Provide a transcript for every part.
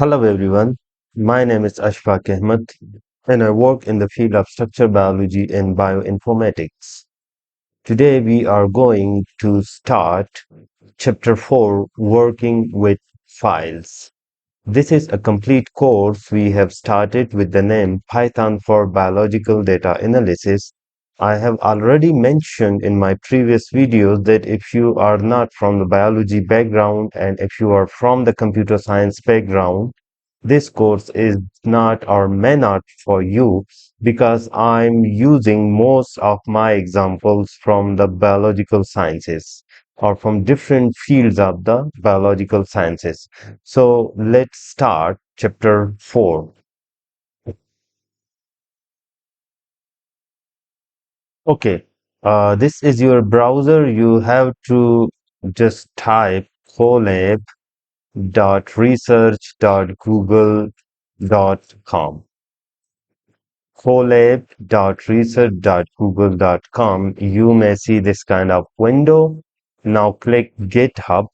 Hello everyone, my name is Ashfaq Ahmed and I work in the field of structural biology and bioinformatics. Today we are going to start chapter 4 working with files. This is a complete course we have started with the name Python for Biological Data Analysis. I have already mentioned in my previous videos that if you are not from the biology background and if you are from the computer science background, this course is not or may not for you because I'm using most of my examples from the biological sciences or from different fields of the biological sciences. So let's start chapter 4. Okay, this is your browser. You have to just type colab.research.google.com. colab.research.google.com. You may see this kind of window. Now click GitHub.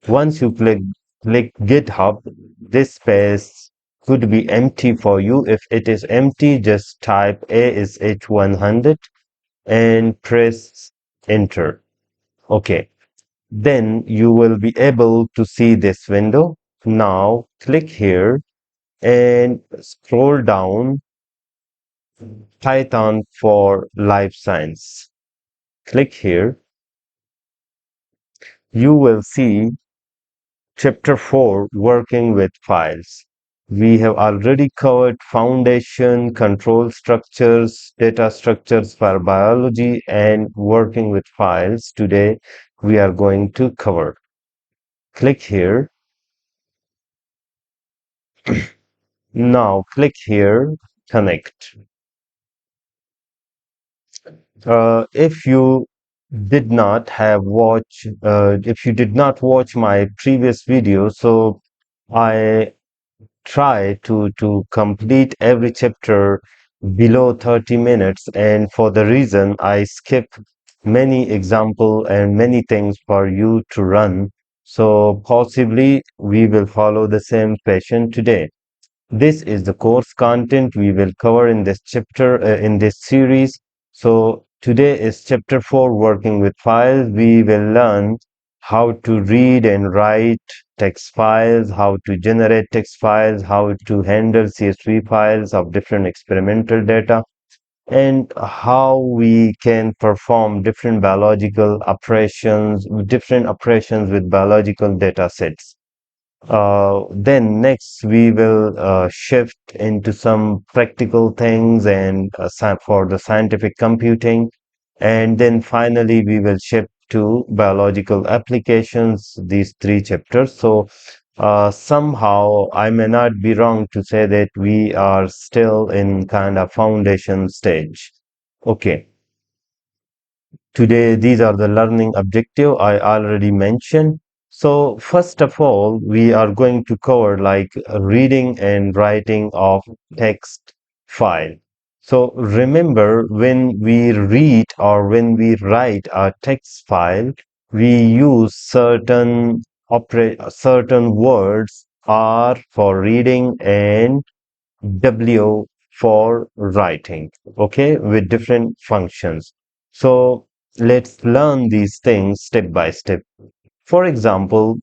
Once you click GitHub, this space could be empty for you. If it is empty, just type A is H100 and press enter. Okay. Then you will be able to see this window. Now click here and scroll down Python for Life Science. Click here. You will see Chapter 4 Working with Files. We have already covered foundation, control structures, data structures for biology, and working with files. Today, we are going to cover. Click here. Now, click here, connect. If you if you did not watch my previous video, so I try to complete every chapter below 30 minutes, and for the reason I skip many example and many things for you to run, so possibly we will follow the same passion today. This is the course content we will cover in this chapter, in this series. So today is chapter 4 working with files. We will learn how to read and write text files, how to generate text files, how to handle CSV files of different experimental data, and how we can perform different operations with biological data sets. Then next we will shift into some practical things and for the scientific computing, and then finally we will shift to biological applications, these three chapters. So somehow I may not be wrong to say that we are still in kind of foundation stage. Okay. Today, these are the learning objective I already mentioned. So first of all, we are going to cover like reading and writing of text file. So remember, when we read or when we write a text file, we use certain words R for reading and W for writing, okay, with different functions. So let's learn these things step by step. For example,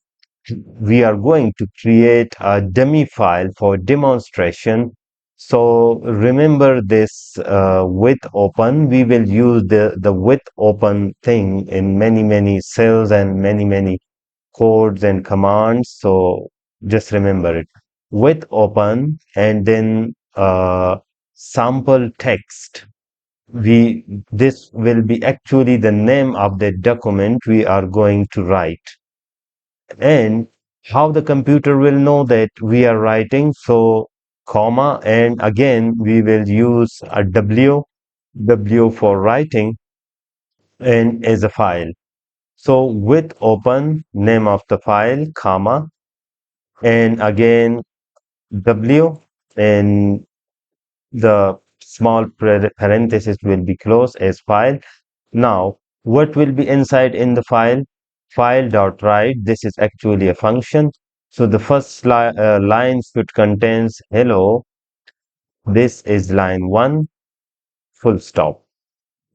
we are going to create a dummy file for demonstration. So remember this with open, we will use the with open thing in many cells and many codes and commands. So just remember it with open, and then sample text. We This will be actually the name of the document we are going to write, and how the computer will know that we are writing. So comma, and again we will use a W for writing and as a file. So with open, name of the file, comma, and again W, and the small parenthesis will be closed as file. Now, what will be inside in the file? File dot write. This is actually a function. So the first line should contains hello. This is line 1, full stop.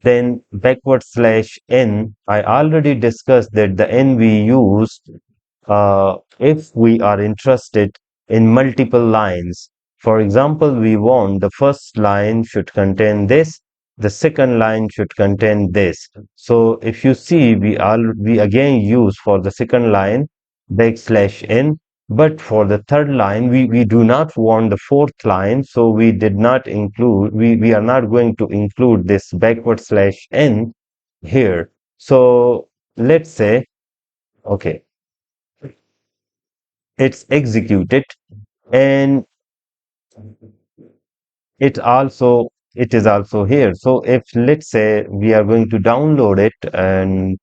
Then backward slash n. I already discussed that the n we use if we are interested in multiple lines. For example, we want the first line should contain this, the second line should contain this. So if you see, we again use for the second line backslash n, but for the third line, we do not want the fourth line, so we did not include, we are not going to include this backward slash n here. So let's say, okay, it's executed, and it is also here. So if let's say we are going to download it, and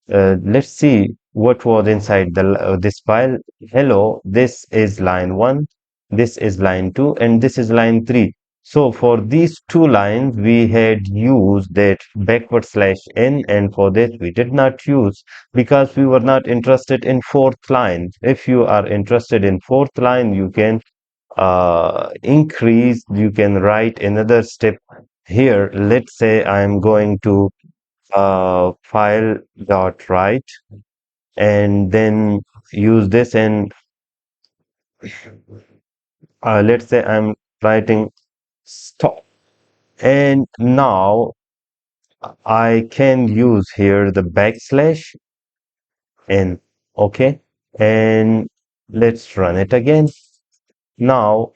let's see what was inside this file. Hello, this is line 1, this is line 2, and this is line 3. So for these two lines we had used that backward slash n, and for this we did not use because we were not interested in fourth line. If you are interested in fourth line, you can increase, you can write another step here. Let's say I'm going to file dot write, and then use this, and let's say I'm writing stop, and now I can use here the backslash n. Okay, and let's run it again. Now,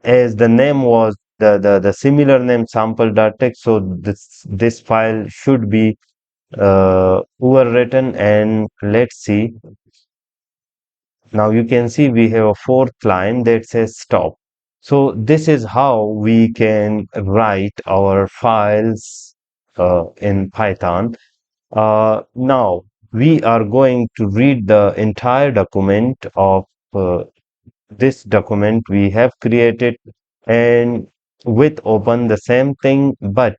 as the name was the similar name sample.txt, so this file should be overwritten, and let's see. Now you can see we have a fourth line that says stop. So this is how we can write our files in Python. Now we are going to read the entire document of this document we have created, and with open the same thing, but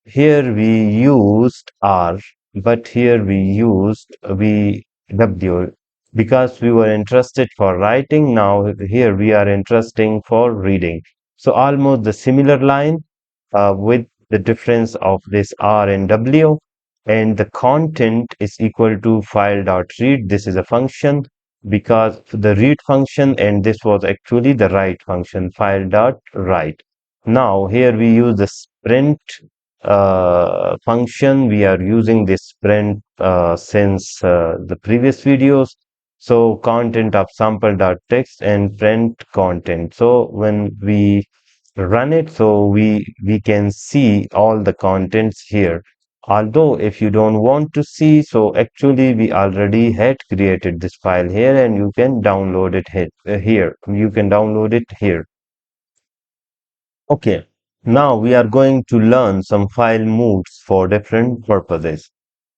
here we used r, but here we used w, because we were interested for writing. Now here we are interested for reading. So almost the similar line, with the difference of this r and w, and the content is equal to file dot read. This is a function, because the read function, and this was actually the write function, file dot write. Now here we use the sprint function. We are using this sprint since the previous videos. So content of sample dot text and print content. So when we run it, so we can see all the contents here. Although if you don't want to see, so actually we already had created this file here, and you can download it here. You can download it here. Okay, now we are going to learn some file moves for different purposes.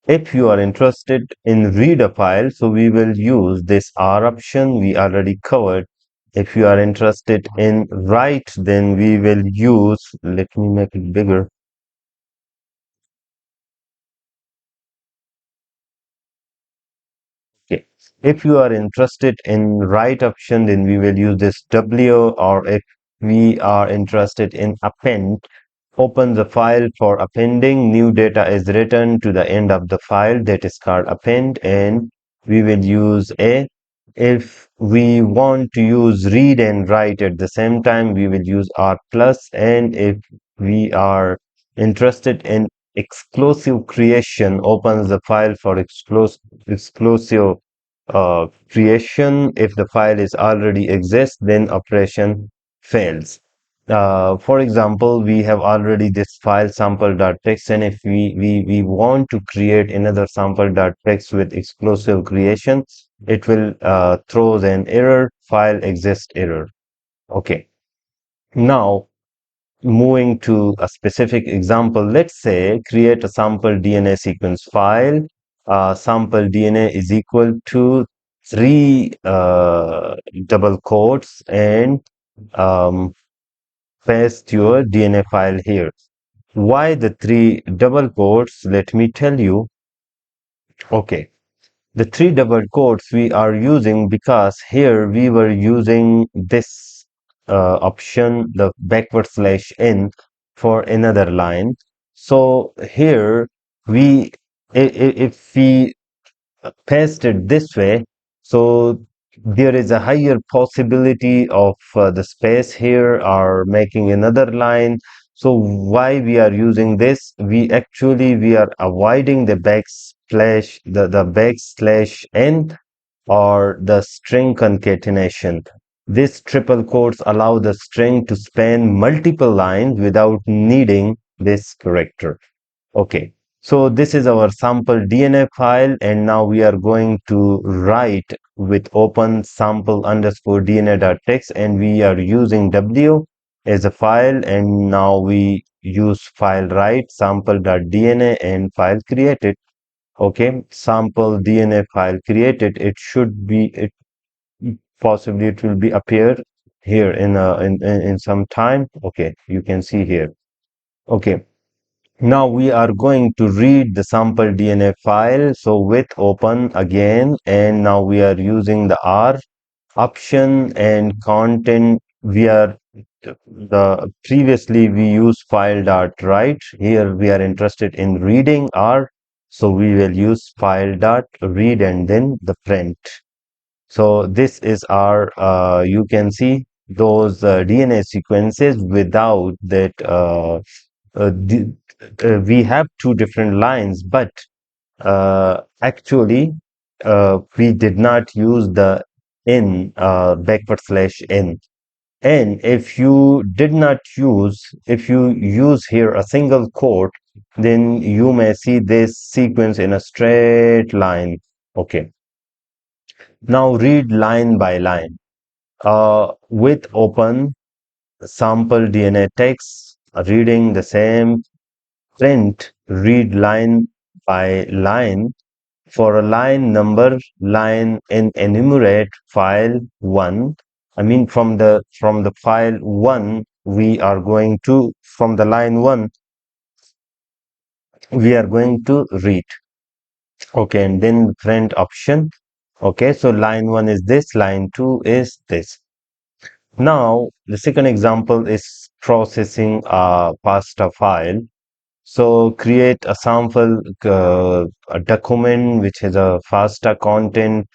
If you are interested in read a file, so we will use this R option we already covered. If you are interested in write, then we will use, let me make it bigger. Okay. If you are interested in write option, then we will use this W, or if we are interested in append, open the file for appending. New data is written to the end of the file, that is called append, and we will use A. If we want to use read and write at the same time, we will use R plus. And if we are interested in exclusive creation, opens the file for exclusive creation. If the file is already exists, then operation fails. For example, we have already this file sample.txt, and if we want to create another sample.txt with exclusive creation, it will throws an error, file exists error. Okay. Now moving to a specific example, let's say create a sample DNA sequence file. Sample DNA is equal to three double quotes, and um, paste your DNA file here. Why the three double quotes? Let me tell you. Okay. The three double quotes we are using because here we were using this option, the backward slash n, for another line. So here we, if we paste it this way, so there is a higher possibility of the space here or making another line. So why we are using this? We are avoiding the backslash, the backslash n or the string concatenation. These triple quotes allow the string to span multiple lines without needing this character. Okay, so this is our sample DNA file, and now we are going to write with open sample underscore DNA.txt, and we are using W as a file, and now we use file write sample.dna and file created. Okay, sample DNA file created. It should be, it possibly it will be appear here in some time. Okay, you can see here. Okay. Now we are going to read the sample DNA file. So with open again, and now we are using the R option and content. We are the previously we used file dot write. Here we are interested in reading R. So we will use file dot read and then the print. So this is our, you can see those DNA sequences without that. The, we have two different lines, but actually we did not use the n backward slash n. And if you did not use, if you use here a single quote, then you may see this sequence in a straight line. Okay. Now read line by line. With open sample DNA text, reading the same print read line by line for a line number line in enumerate file 1. I mean from the file 1 we are going to, from the line 1 we are going to read. Okay, and then print option. Okay, so line 1 is this, line 2 is this. Now the second example is processing a pasta file. So create a sample a document which has a FASTA content,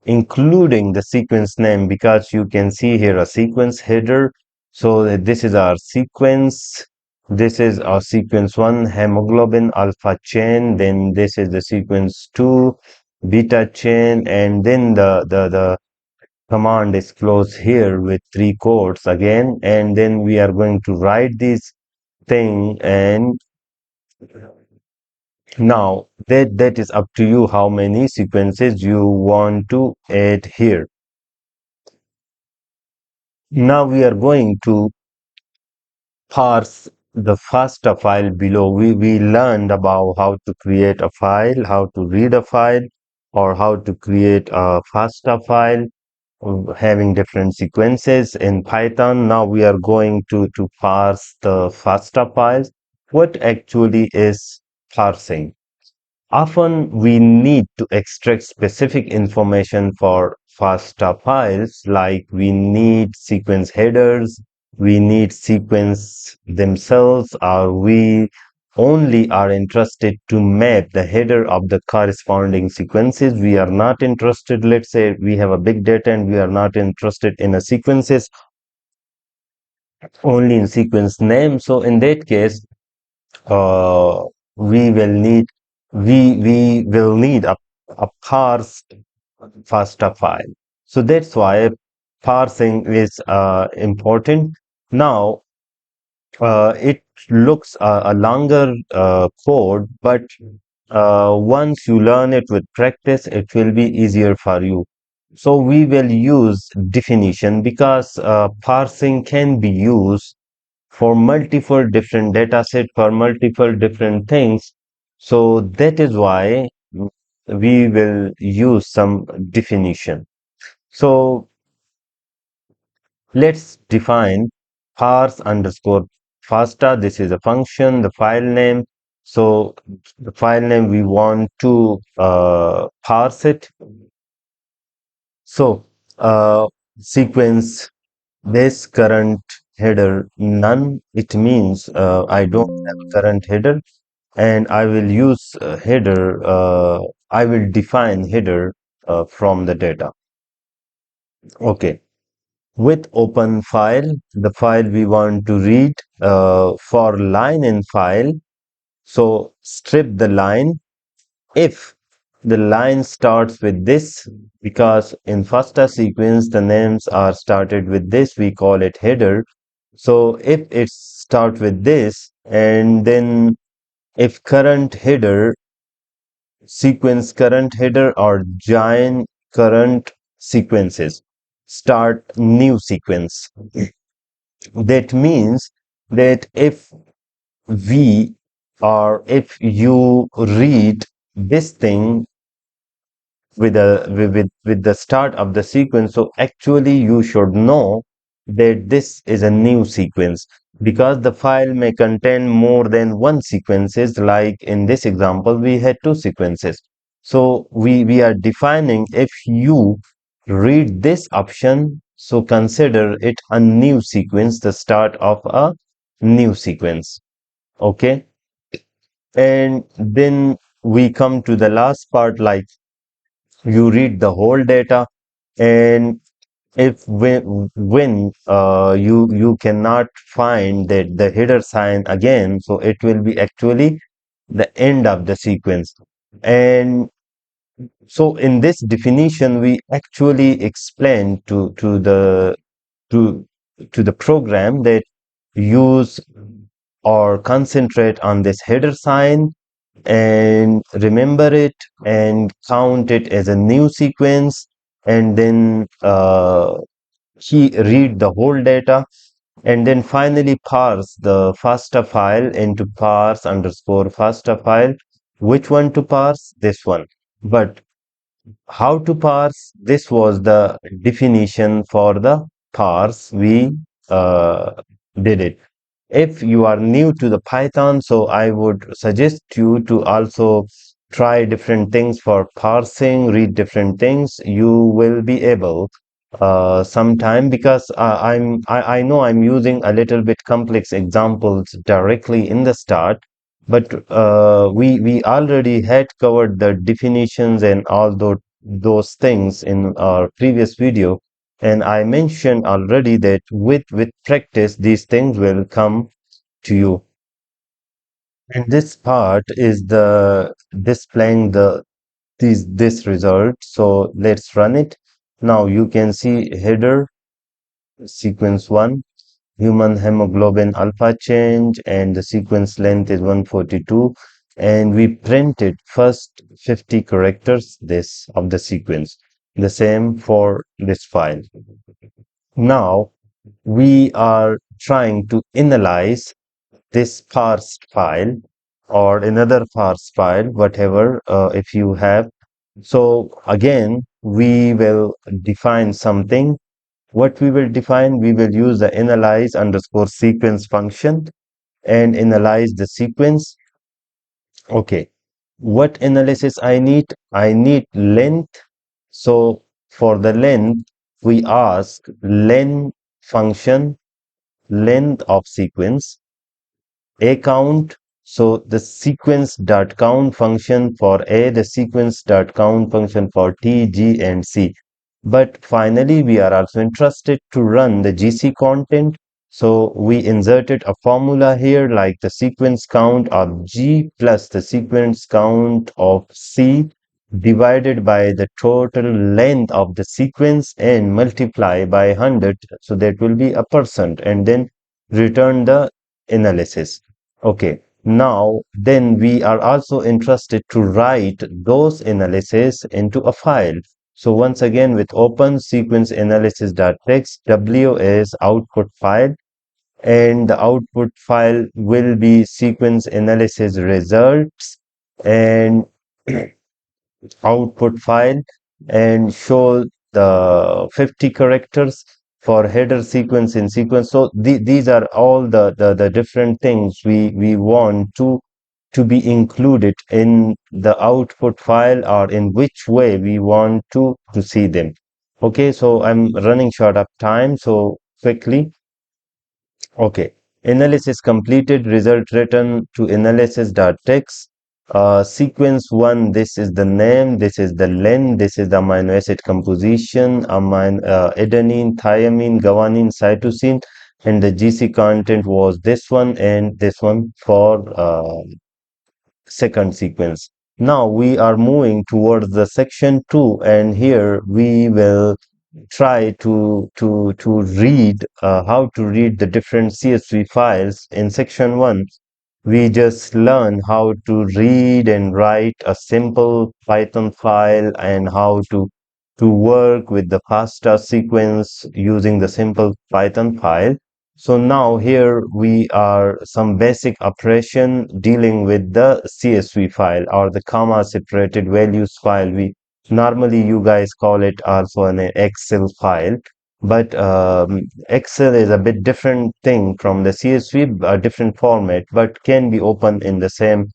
including the sequence name, because you can see here a sequence header. So this is our sequence. This is our sequence 1, hemoglobin alpha chain. Then this is the sequence 2, beta chain, and then the command is closed here with 3 quotes again. And then we are going to write this thing, and now that is up to you how many sequences you want to add here. Now we are going to parse the FASTA file below. We learned about how to create a file, how to read a file, or how to create a FASTA file having different sequences in Python. Now we are going to parse the FASTA files. What actually is parsing? Often we need to extract specific information for FASTA files, like we need sequence headers, we need sequence themselves, or we only are interested to map the header of the corresponding sequences. We are not interested, let's say we have a big data and we are not interested in a sequences, only in sequence name. So in that case, uh, we will need we will need a parsed FASTA file. So that's why parsing is important. Now it looks a longer code, but once you learn it with practice, it will be easier for you. So we will use definition, because parsing can be used for multiple different data set, for multiple different things. So that is why we will use some definition. So let's define parse underscore FASTA. This is a function, the file name. So the file name we want to parse it. So sequence this current header none. It means I don't have a current header, and I will use header. I will define header from the data. Okay. With open file, the file we want to read for line in file. So strip the line if the line starts with this, because in FASTA sequence the names are started with this, we call it header. So if it start with this, and then if current header, sequence current header or join current sequences, start new sequence. That means that if we or if you read this thing with the start of the sequence, so actually you should know that this is a new sequence, because the file may contain more than one sequences. Like in this example we had two sequences, so we are defining if you read this option, so consider it a new sequence, the start of a new sequence. Okay, and then we come to the last part, like you read the whole data, and if when you cannot find that the header sign again, so it will be actually the end of the sequence. And so in this definition we actually explain to to the program that use or concentrate on this header sign and remember it and count it as a new sequence, and then he read the whole data, and then finally parse the FASTA file into parse underscore FASTA file. Which one to parse? This one. But how to parse? This was the definition for the parse. We uh, did it. If you are new to the Python, so I would suggest you to also try different things for parsing, read different things. You will be able sometime, because I know I'm using a little bit complex examples directly in the start, but we already had covered the definitions and all those things in our previous video. And I mentioned already that with practice, these things will come to you. And this part is the displaying the this result. So let's run it. Now you can see header sequence 1, human hemoglobin alpha change, and the sequence length is 142. And we printed first 50 characters this of the sequence. The same for this file. Now we are trying to analyze this parsed file or another parse file, whatever, if you have. So again, we will define something. What we will define, we will use the analyze underscore sequence function and analyze the sequence. Okay, what analysis I need? I need length. So for the length, we ask len function, length of sequence, a count. So the sequence dot count function for A, the sequence dot count function for T, G, and C. But finally, we are also interested to run the GC content. So we inserted a formula here, like the sequence count of G plus the sequence count of C divided by the total length of the sequence and multiply by 100. So that will be a percent, and then return the analysis. Okay, now then we are also interested to write those analysis into a file. So once again, with open sequence analysis.txt, W is output file, and the output file will be sequence analysis results and output file, and show the 50 characters for header sequence in sequence. So these are all the different things we want to to be included in the output file, or in which way we want to see them. Okay, so I'm running short of time, so quickly. Okay, analysis completed, result written to analysis.txt. Sequence one, this is the name, this is the length, this is the amino acid composition, adenine, thymine, guanine, cytosine, and the GC content was this one and this one for second sequence. Now we are moving towards the section 2, and here we will try to read how to read the different CSV files. In section 1, we just learn how to read and write a simple Python file, and how to work with the FASTA sequence using the simple Python file. So now here we are some basic operation dealing with the CSV file, or the comma separated values file. We normally, you guys call it also an Excel file, but Excel is a bit different thing from the CSV, a different format, but can be open in the same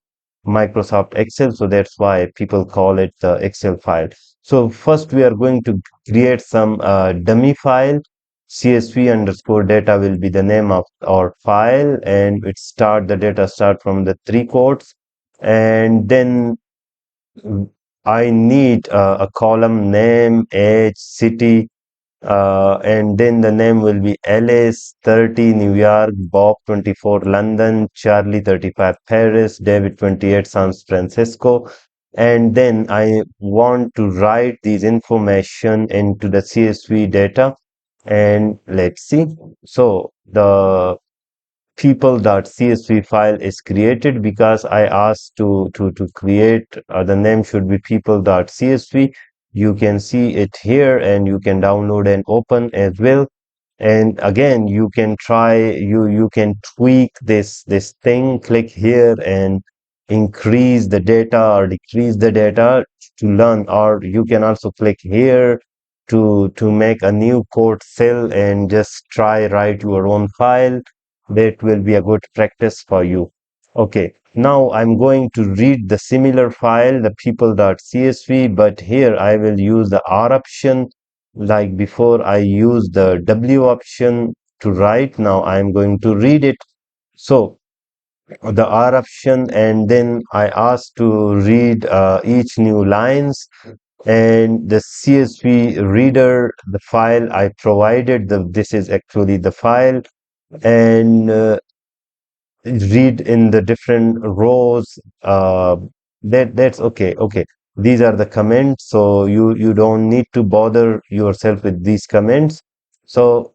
Microsoft Excel. So that's why people call it the Excel file. So first we are going to create some dummy file. CSV underscore data will be the name of our file, and the data start from the three quotes, and then I need a column name, age, city, and then the name will be Alice 30 New York, Bob 24 London, Charlie 35 Paris, David 28 San Francisco. And then I want to write these information into the CSV data. And let's see. So the people.csv file is created because I asked to create, the name should be people.csv. You can see it here, and you can download and open as well. And again, you can you can tweak this thing, click here and increase the data or decrease the data to learn, or you can also click here to make a new code cell and just try write your own file. That will be a good practice for you. Okay, now I'm going to read the similar file, the people.csv, but here I will use the R option. Like before, I use the W option to write. Now I'm going to read it. So the R option, and then I ask to read each new lines, and the CSV reader, the file I provided, this is actually the file, and read in the different rows. That's okay. Okay, these are the comments, so you don't need to bother yourself with these comments. So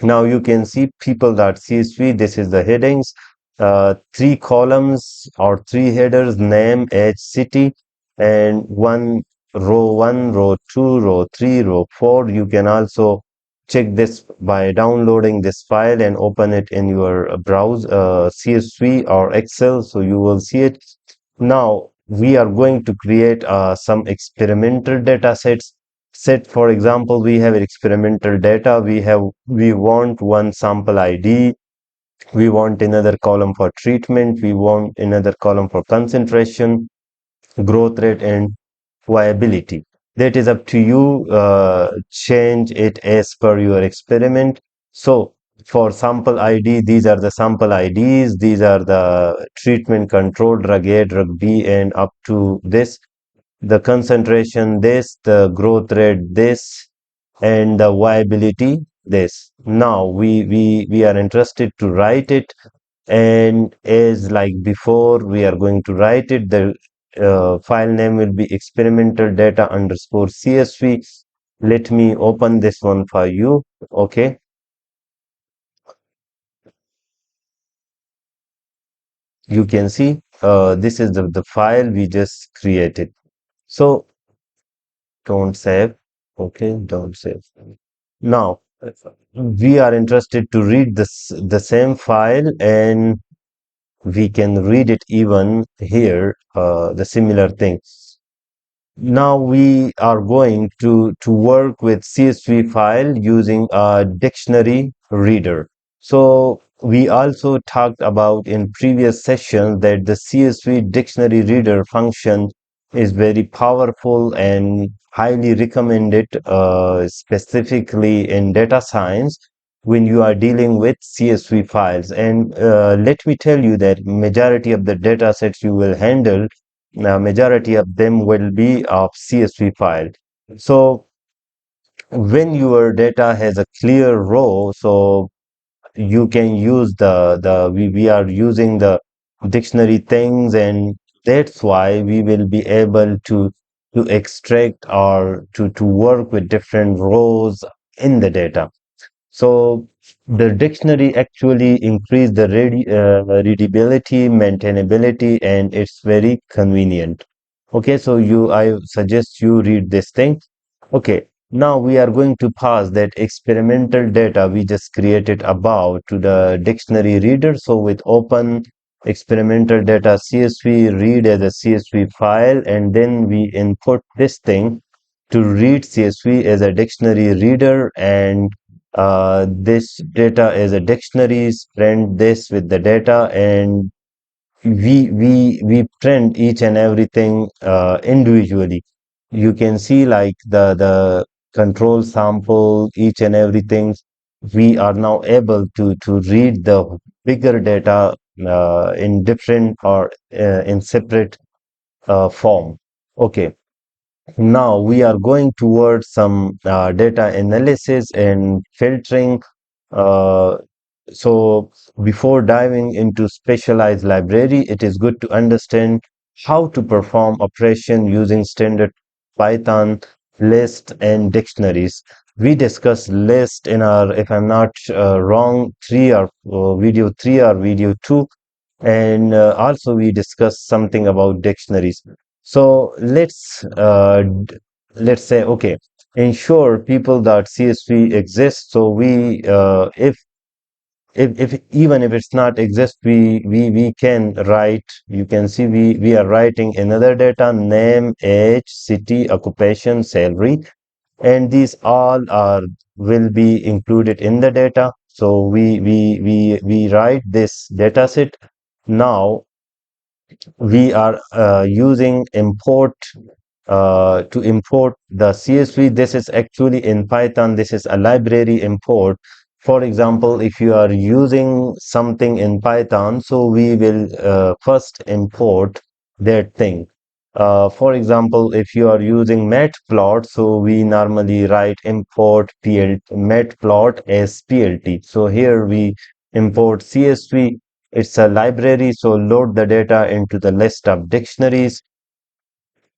now you can see people.csv. This is the headings, three columns or three headers: name, age, city, and one, row two, row three, row four. You can also check this by downloading this file and open it in your browser, CSV or Excel, so you will see it. Now we are going to create some experimental data sets. For example, we have experimental data. We want one sample ID, we want another column for treatment, we want another column for concentration, growth rate, and viability. That is up to you. Change it as per your experiment. So for sample ID, these are the sample IDs, these are the treatment control, drug A, drug B, and up to this, the concentration this, the growth rate this, and the viability this. Now we are interested to write it, and as like before, we are going to write it. The file name will be experimental data underscore CSV. Let me open this one for you. Okay, you can see this is the file we just created. So don't save. Okay, don't save. Now we are interested to read the same file, and we can read it even here, the similar thing. Now we are going to work with CSV file using a dictionary reader. So we also talked about in previous sessions that the CSV dictionary reader function is very powerful and highly recommended, specifically in data science when you are dealing with CSV files. And let me tell you that majority of the data sets you will handle, majority of them will be of CSV file. So when your data has a clear row, so you can use we are using the dictionary things, and that's why we will be able to extract or to work with different rows in the data. So the dictionary actually increase the readability, maintainability, and it's very convenient. Okay, so I suggest you read this thing. Okay, now we are going to pass that experimental data we just created above to the dictionary reader. So with open experimental data CSV, read as a CSV file, and then we input this thing to read CSV as a dictionary reader, and this data as a dictionary, print this with the data, and we print each and everything individually. You can see like the control sample, each and everything. We are now able to read the bigger data in different or in separate form. Okay, now we are going towards some data analysis and filtering. Uh, so before diving into specialized library, it is good to understand how to perform operation using standard Python, list, and dictionaries. We discussed list in our, if I'm not wrong, video 3 or video 2, and also we discussed something about dictionaries. So let's say, okay, ensure people.csv exists. So we if even if it's not exist, we can write. You can see we are writing another data: name, age, city, occupation, salary, and these all are will be included in the data. So we write this data set. Now we are using import to import the CSV. This is actually in Python. This is a library import. For example, if you are using something in Python, so we will first import that thing. For example, if you are using matplot, so we normally write import matplot as PLT. So here we import CSV. It's a library, so load the data into the list of dictionaries.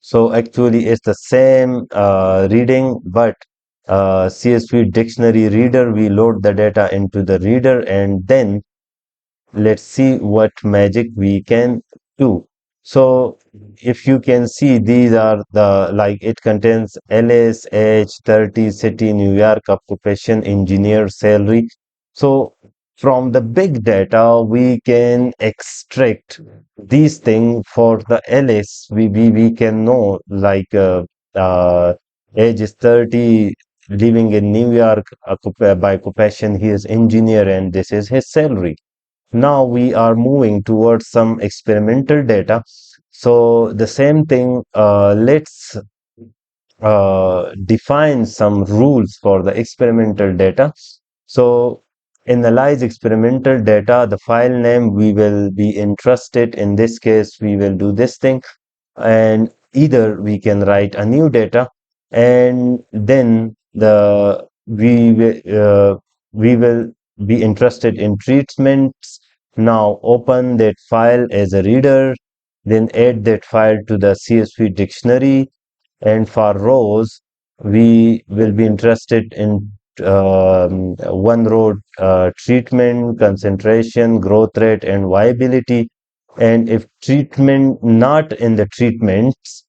So actually, it's the same reading, but CSV dictionary reader, we load the data into the reader, and then let's see what magic we can do. So if you can see, these are the, like, it contains LS, age, 30, city, New York, occupation, engineer, salary. So from the big data we can extract these things. For the LS, we can know, like, age is 30, living in New York, by occupation he is engineer, and this is his salary. Now we are moving towards some experimental data. So the same thing, let's define some rules for the experimental data. So analyze experimental data, the file name we will be interested. In this case, we will do this thing, and either we can write a new data, and then we will be interested in treatments. Now open that file as a reader, then add that file to the CSV dictionary, and for rows we will be interested in one row: treatment, concentration, growth rate, and viability. And if treatment not in the treatments,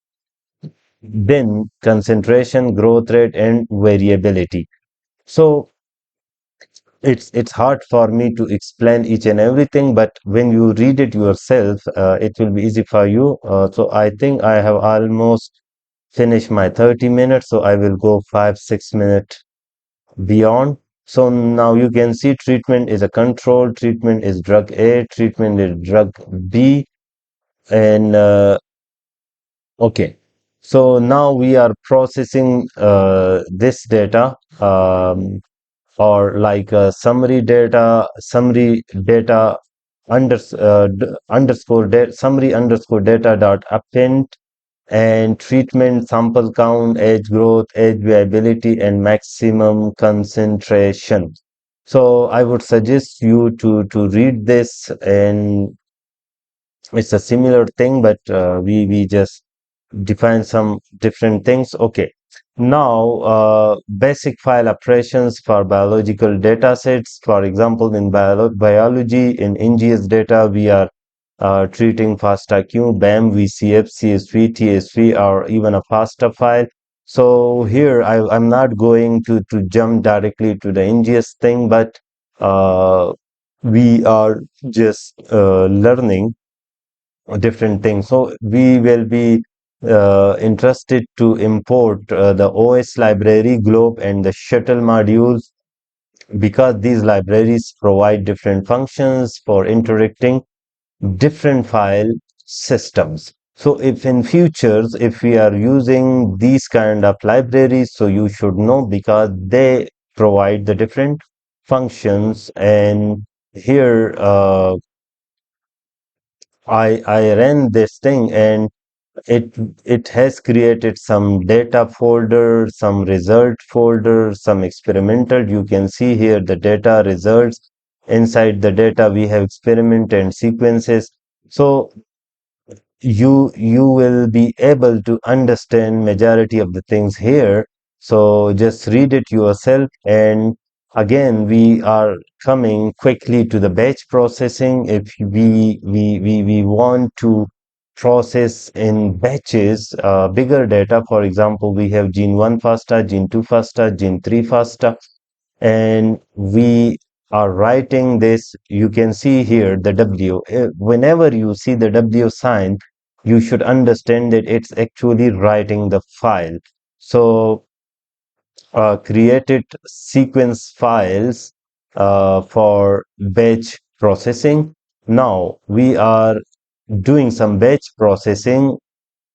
then concentration, growth rate, and variability. So it's hard for me to explain each and everything, but when you read it yourself, it will be easy for you. So I think I have almost finished my 30 minutes, so I will go 5 6 minutes beyond. So now you can see treatment is a control, treatment is drug A, treatment is drug B, and okay. So now we are processing this data, or like summary data underscore data, summary underscore data dot append, and treatment sample count, age growth, age viability, and maximum concentration. So I would suggest you to read this, and it's a similar thing, but we just define some different things. Okay. Now, basic file operations for biological data sets. For example, in biology, in NGS data, we are treating FASTA-Q, BAM, VCF, CSV, TSV, or even a FASTA file. So here, I'm not going to jump directly to the NGS thing, but we are just learning different things. So we will be interested to import the OS library, Globe, and the shuttle modules, because these libraries provide different functions for interacting different file systems. So if in futures, if we are using these kind of libraries, so you should know, because they provide the different functions. And here I ran this thing, and it has created some data folder, some result folder, some experimental. You can see here the data results. Inside the data we have experiment and sequences. So you will be able to understand majority of the things here. So just read it yourself. And again, we are coming quickly to the batch processing. If we want to process in batches bigger data, for example, we have gene 1 FASTA, gene 2 FASTA, gene 3 FASTA, and we are writing this. You can see here the W. Whenever you see the W sign, you should understand that it's actually writing the file. So created sequence files for batch processing. Now we are doing some batch processing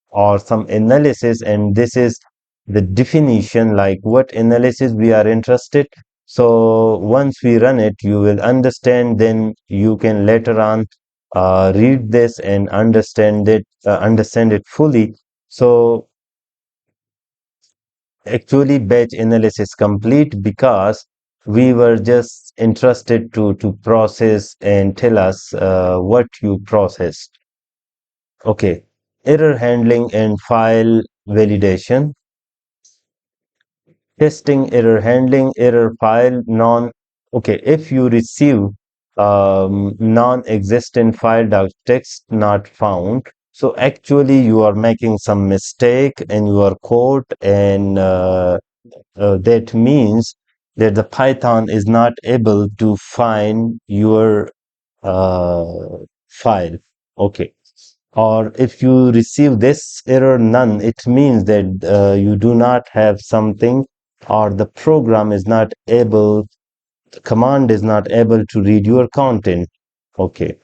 or some analysis, and this is the definition, like what analysis we are interested. So once we run it, you will understand. Then you can later on read this and understand it fully. So actually batch analysis complete, because we were just interested to process and tell us what you processed. Okay. Error handling and file validation. Testing, error handling, error file, non. Okay, if you receive non-existent file dot text not found, so actually you are making some mistake in your code, and that means that the Python is not able to find your uh, file. Okay. Or if you receive this error none, it means that you do not have something, or the program is not able, the command is not able to read your content. Okay.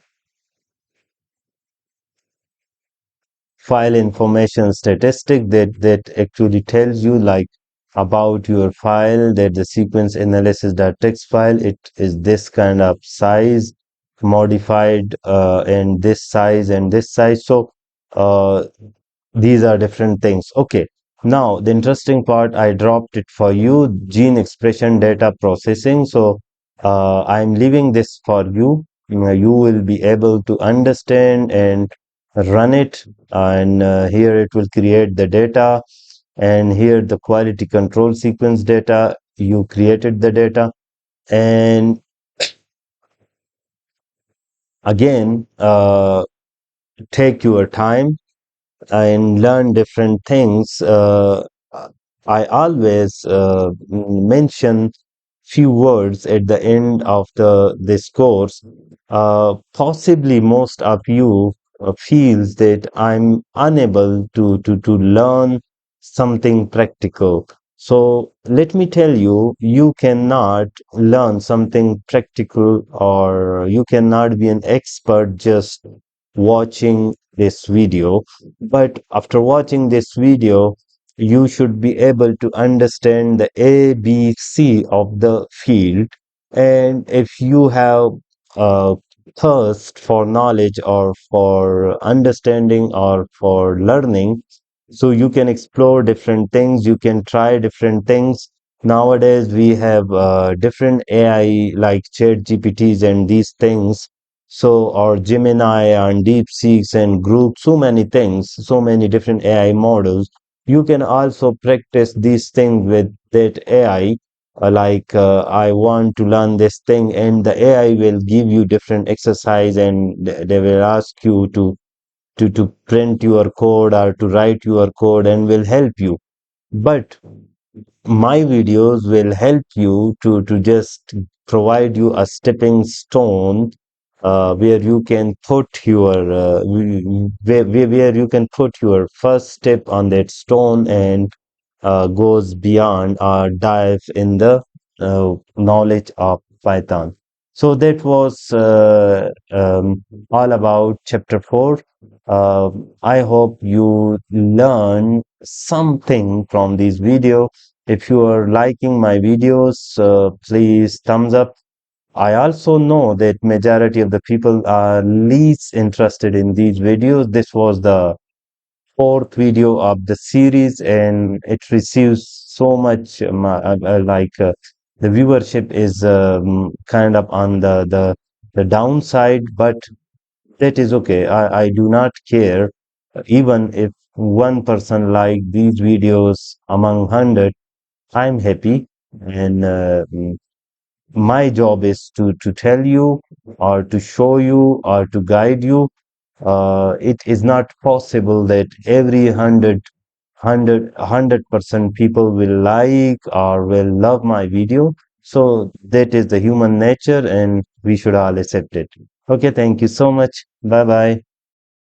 File information statistic, that actually tells you like about your file, that the sequence analysis.txt file, it is this kind of size, modified, and this size and this size. So uh, these are different things. Okay. Now the interesting part, I dropped it for you, gene expression data processing. So I'm leaving this for you. You will be able to understand and run it, and here it will create the data, and here the quality control sequence data, you created the data. And again, take your time and learn different things. I always mention few words at the end of this course. Possibly most of you feels that I'm unable to learn something practical. So let me tell you, you cannot learn something practical or you cannot be an expert just watching this video. But after watching this video, you should be able to understand the A, B, C of the field. And if you have a thirst for knowledge or for understanding or for learning, so you can explore different things, you can try different things. Nowadays we have different AI like chat GPTs and these things, so or Gemini and DeepSeeks and group, so many things, so many different AI models. You can also practice these things with that AI. I want to learn this thing, and the AI will give you different exercise, and they will ask you to print your code or to write your code and will help you. But my videos will help you to just provide you a stepping stone where you can put your where you can put your first step on that stone and goes beyond or dive in the knowledge of Python. So that was all about chapter 4. I hope you learn something from this video. If you are liking my videos, please thumbs up. I also know that majority of the people are least interested in these videos. This was the fourth video of the series, and it receives so much the viewership is kind of on the downside, but that is okay. I do not care. Even if one person like these videos among 100, I'm happy. And my job is to tell you or to show you or to guide you. It is not possible that every 100% people will like or will love my video. So that is the human nature, and we should all accept it. Okay, thank you so much. Bye bye.